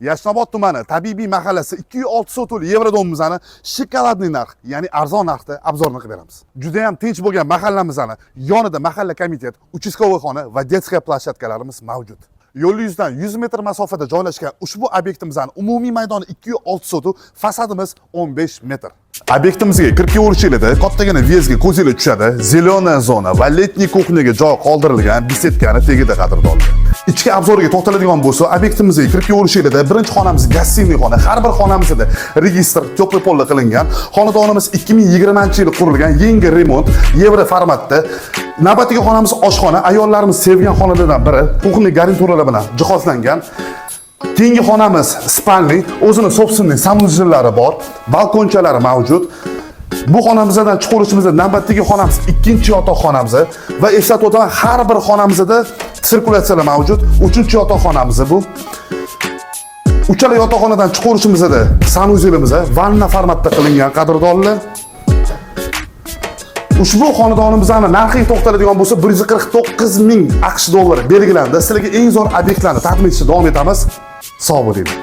Yashnobod tumani Tabibiy mahallasi 206 sotuli Yevrodomimizani shokoladli narx, ya'ni arzon narxda obzorni qilib beramiz. Juda ham tinch bo'lgan mahallamizni yonida mahalla komitet, uchastkovoy xona va detskiy plashadkalarimiz mavjud. Yo'l yuzidan 100 metr masofada joylashgan ushbu obyektimizning umumiy maydoni 206 sotu, fasadimiz 15 metr. Obyektimizga kirib yilida kattagina vyezga ko'zinglar tushadi. Zelena zona va letniy kuxnyaga joy qoldirilgan bisetkani tegida qadrdonlar. Ichki obzorga to'xtaladigan bo'lsa, obyektimizga kirib yilida birinchi xonamiz gastiniy xona, har bir xonamizda registr tepli polda qilingan. Xonadonimiz 2020-yil qurilgan, yengil remont, yevro formatda. Navbatdagi xonamiz oshxona, ayollarimiz sevgan xonalardan biri, kuxniy garniturlar bilan jihozlangan. Keyingi xonamiz spalni, o'zini собственный sanuljillari bor, balkonchalari mavjud. Bu xonamizdan chiqarishimizda navbatdagi xonamiz ikkinchi yotoqxonamiz va eslatib o'taman, har bir xonamizda sirkulyatsiyalar mavjud. Uchinchi yotoqxonamiz bu. Uchala yotoqxonadan chiqarishimizda sanuljilimiz vanna formatda qilingan, qadrdonlar. Ushbu xonadonimizning narxiga to'xtaladigan bo'lsa 149 ming AQSh dollari belgilandi. Sizlarga eng zo'r obyektlarni taqdim etishda davom etamiz. Sog' bo'ling.